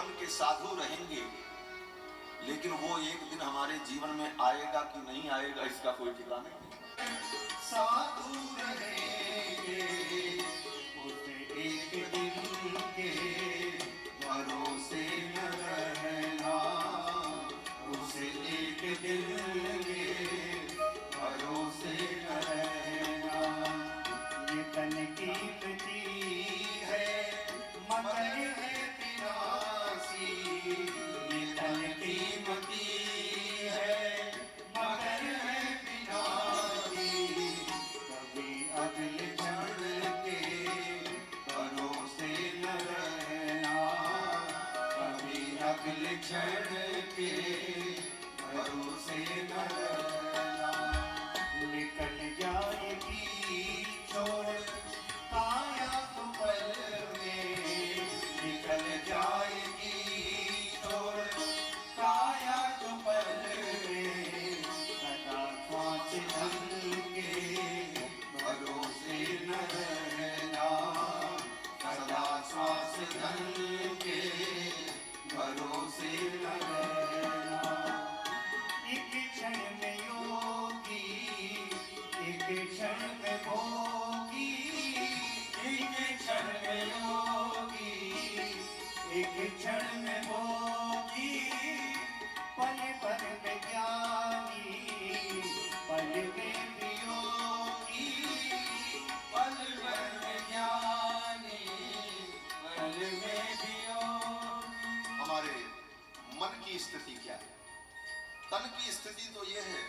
मन के साधु रहेंगे, लेकिन वो एक दिन हमारे जीवन में आएगा कि नहीं आएगा इसका कोई ठिकाना नहीं। साधु रहेंगे उसे एक दिन के भरोसे न रहना, उसे एक दिन के भरोसे न रहना। ये तन कीमती है मगर है विनाशी, ये तन कीमती है मगर है विनाशी। कभी अगले क्षण के भरोसे न रहना, कभी अगले क्षण के भरोसे न रहना। निकल जाएगी छोड़ काया तो पल में, निकल जाएगी छोड़ काया तो पल में। सदा श्वास धन के भरोसे न रहना, सदा श्वास धन के भरोसे न रहना। एक क्षण में योगी, एक क्षण में भोगी, एक क्षण में योगी, एक क्षण में भोगी। पल भर में ज्ञानी, पल में वियोगी, पल भर में ज्ञानी, पल में वियोगी। हमारे मन की स्थिति क्या है? तन की स्थिति तो यह है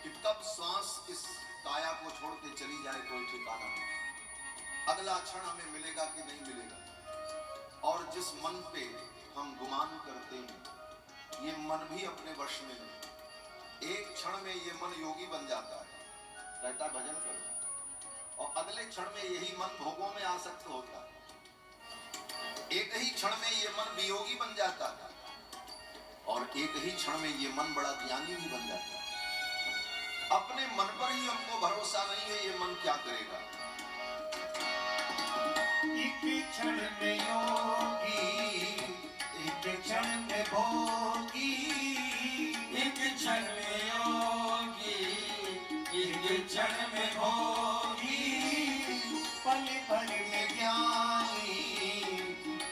कि कब सांस इस काया को छोड़ के चली जाए कोई ठिकाना नहीं, अगला क्षण हमें मिलेगा कि नहीं मिलेगा। और जिस मन पे हम गुमान करते हैं ये मन भी अपने वश में नहीं। एक क्षण में ये मन योगी बन जाता है, कहता भजन करो, और अगले क्षण में यही मन भोगों में आसक्त होता है। एक ही क्षण में ये मन वियोगी बन जाता है, और एक ही क्षण में ये मन बड़ा ज्ञानी भी बन जाता है। अपने मन पर ही हमको भरोसा नहीं है, ये मन क्या करेगा। एक क्षण में योगी, एक क्षण में भोगी, एक क्षण में योगी, एक क्षण में भोगी। पल भर में ज्ञानी,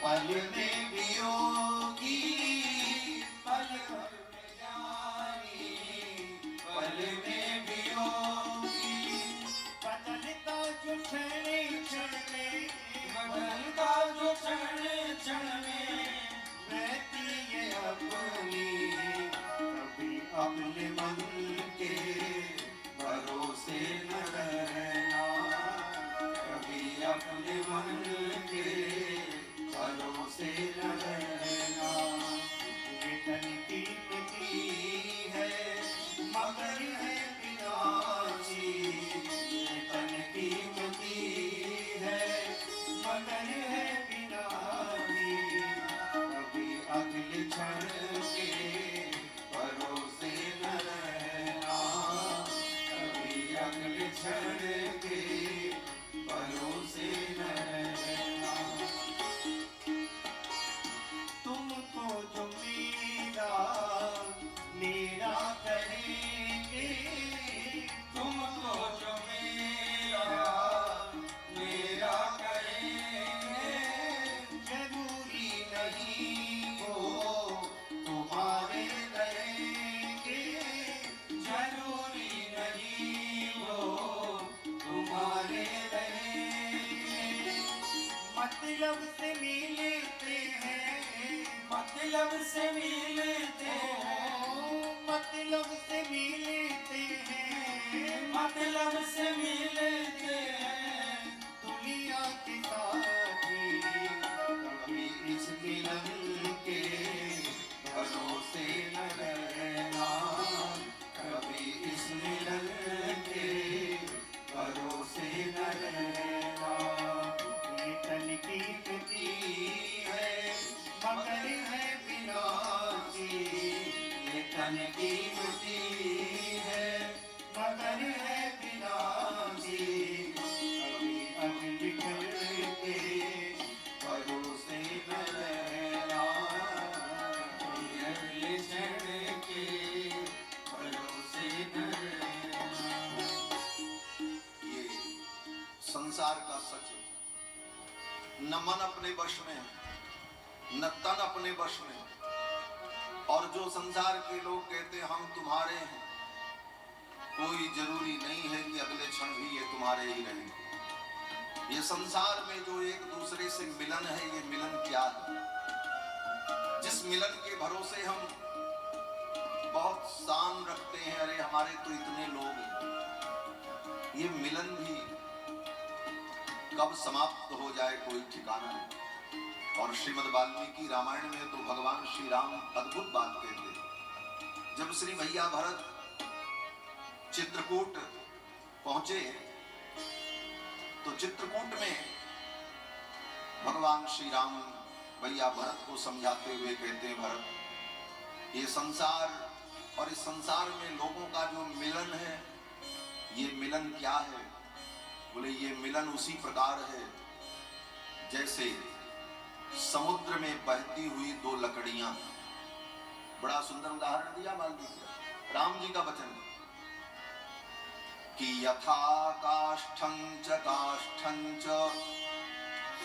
पल में वियोगी, पल भर में ज्ञानी, पल में वियोगी। बदलता जो क्षण क्षण में, बदलता जो क्षण क्षण में रहती है अपनी। कभी अपने मन के भरोसे न रहना, कभी अपने मन के भरोसे न रहना। ये तन कीमती है मगर है विनाशी, ये तन कीमती है मगर है विनाशी। कभी अगले क्षण के भरोसे न रहना, कभी अगले क्षण के भरोसे न रहना। तुमको जो मेरा मेरा कहेंगे, तुमको जो मेरा मेरा कहेंगे। जरूरी नहीं वो तुम्हारे रहेंगे, जरूरी नहीं वो तुम्हारे रहेंगे। मतलब से मिलते हैं, मतलब से मिलते हैं, मतलब से मिलते हैं, मतलब से मिलते हैं। दुनिया के साथी कभी इस मिलन के भरोसे न रहना, कभी इस मिलन के भरोसे न रहना। ये तन कीमती है मगर है विनाशी, ये तन कीमती है मगर है विनाशी। कभी अगले के भरोसे न न मन अपने वश में है, न तन अपने वश में। और जो संसार के लोग कहते हम तुम्हारे हैं, कोई जरूरी नहीं है कि अगले क्षण भी ये तुम्हारे ही रहेंगे। ये संसार में जो एक दूसरे से मिलन है, ये मिलन क्या है? जिस मिलन के भरोसे हम बहुत शान रखते हैं, अरे हमारे तो इतने लोग हैं, ये मिलन भी कब समाप्त हो जाए कोई ठिकाना नहीं। और श्रीमद् वाल्मीकि रामायण में तो भगवान श्री राम अद्भुत बात कहते हैं। जब श्री भैया भरत चित्रकूट पहुंचे तो चित्रकूट में भगवान श्री राम भैया भरत को समझाते हुए कहते हैं, भरत ये संसार और इस संसार में लोगों का जो मिलन है, ये मिलन क्या है? बोले ये मिलन उसी प्रकार है जैसे समुद्र में बहती हुई दो लकड़ियां। बड़ा सुंदर उदाहरण दिया वाल्मीकि राम जी का वचन कि यथा काष्ठं च काष्ठं च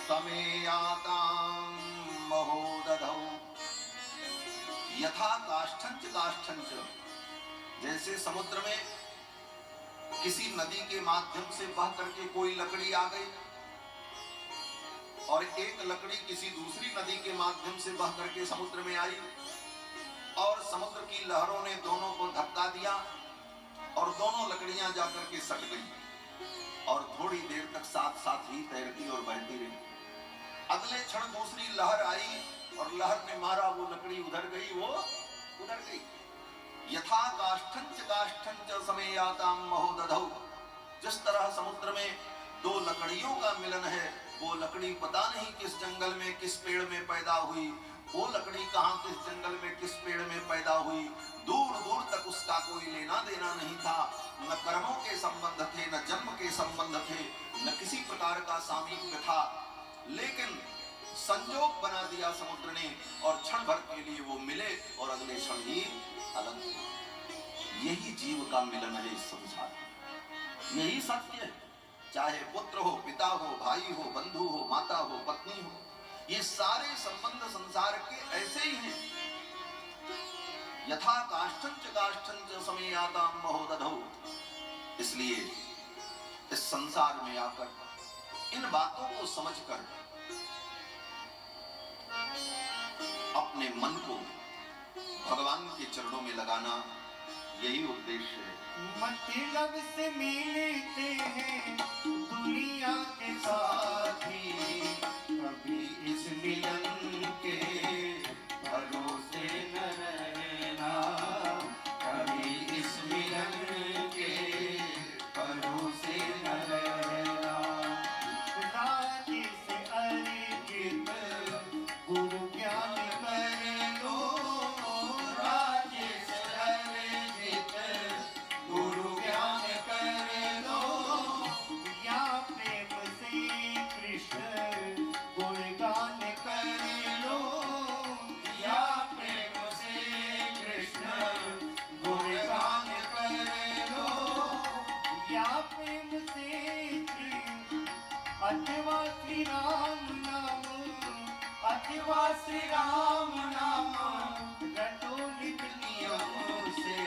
समेयातां महोदधौ। यथा काष्ठं च काष्ठं च, जैसे समुद्र में किसी नदी के माध्यम से बह करके कोई लकड़ी आ गई और एक लकड़ी किसी दूसरी नदी के माध्यम से बह करके समुद्र में आई और समुद्र की लहरों ने दोनों को धक्का दिया और दोनों लकड़ियां जाकर के सट गई और थोड़ी देर तक साथ साथ ही तैरती और बहती रही। अगले क्षण दूसरी लहर आई और लहर ने मारा, वो लकड़ी उधर गई, वो उधर गई। यथा काष्ठं च काष्ठं च समेयातां महोदधौ। जिस तरह समुद्र में दो लकड़ियों का मिलन है, वो लकड़ी पता नहीं किस जंगल में किस पेड़ में पैदा हुई, वो लकड़ी कहां किस जंगल में किस पेड़ में पैदा हुई, दूर दूर तक उसका कोई लेना देना नहीं था। न कर्मों के संबंध थे, न जन्म के संबंध थे, न किसी प्रकार का सामीप्य था, लेकिन संजोग बना दिया समुद्र ने और क्षण भर के लिए वो मिले और अगले क्षण ही अलग। यही जीव का मिलन है इस संसार में, यही सत्य है। चाहे पुत्र हो, पिता हो, भाई हो, बंधु हो, माता हो, पत्नी हो, ये सारे संबंध संसार के ऐसे ही हैं। यथा काष्ठं च काष्ठं च समेयातां महोदधौ। इसलिए इस संसार में आकर इन बातों को समझकर अपने मन को भगवान के चरणों में लगाना, यही उद्देश्य है। मतलब से मिलते हैं दुनिया के साथी, कभी इस मिलन के भरोसे न रहना, कभी इस मिलन के भरोसे न रहना। राज्य से अर्जित गुरु ज्ञान कर लो, राज्य से अर्जित गुरु ज्ञान कर लो, या प्रेम से कृष्ण गुणगान कर लो, या प्रेम से कृष्ण गुणगान कर लो, या प्रेम से अथवा श्री राम नाम, अथवा श्री राम नाम रटो नित नियम से,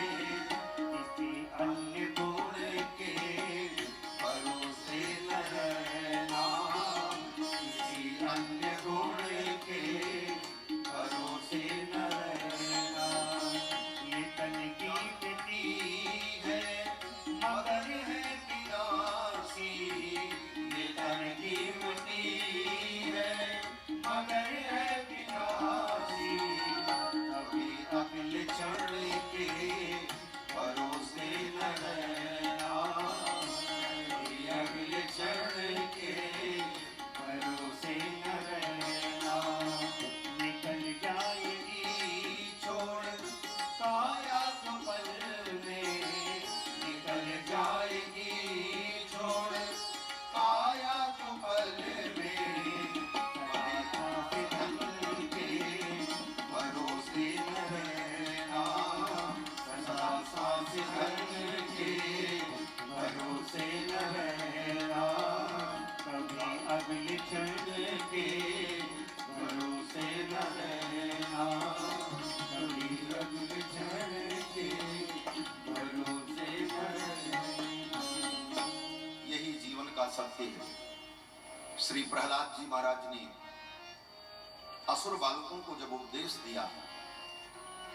किसी अन्य गुण के भरोसे न रहना, किसी अन्य गुण के भरोसे न रहना। ये तन की मिट्टी है मगर है विनाशी, ये तन की मिट्टी है मगर है विनाशी। श्री प्रहलाद जी महाराज ने असुर बालकों को जब उपदेश दिया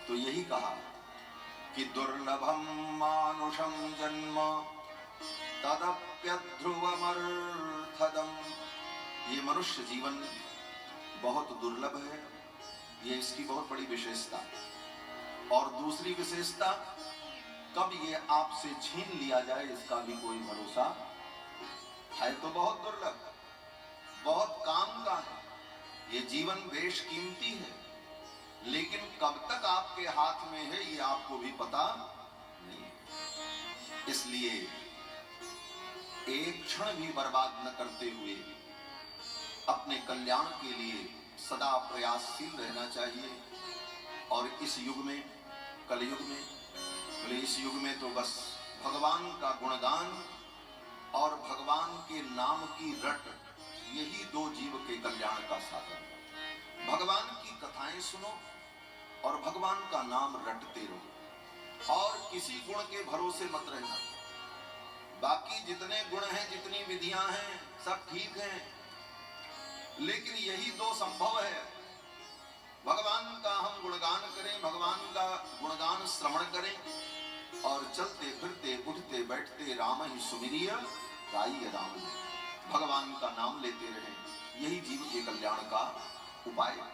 तो यही कहा कि दुर्लभम मानुषम जन्म तदप्यध्रुवमर्थदम, ये मनुष्य जीवन बहुत दुर्लभ है, ये इसकी बहुत बड़ी विशेषता। और दूसरी विशेषता, कब ये आपसे छीन लिया जाए इसका भी कोई भरोसा है। तो बहुत दुर्लभ, बहुत काम का है, ये जीवन बेशकीमती है, लेकिन कब तक आपके हाथ में है ये आपको भी पता नहीं। इसलिए एक क्षण भी बर्बाद न करते हुए अपने कल्याण के लिए सदा प्रयासशील रहना चाहिए। और इस युग में, कलयुग में, बोले इस युग में तो बस भगवान का गुणगान और भगवान के नाम की रट, यही दो जीव के कल्याण का साधन। भगवान की कथाएं सुनो और भगवान का नाम रटते रहो, और किसी गुण के भरोसे मत रहना। बाकी जितने गुण हैं, जितनी विधियां हैं, सब ठीक हैं, लेकिन यही दो संभव है। भगवान का हम गुणगान करें, भगवान का गुणगान श्रवण करें, और चलते फिरते उठते बैठते राम ही सुमिरिय गाइए राम, भगवान का नाम लेते रहें, यही जीव के कल्याण का उपाय है।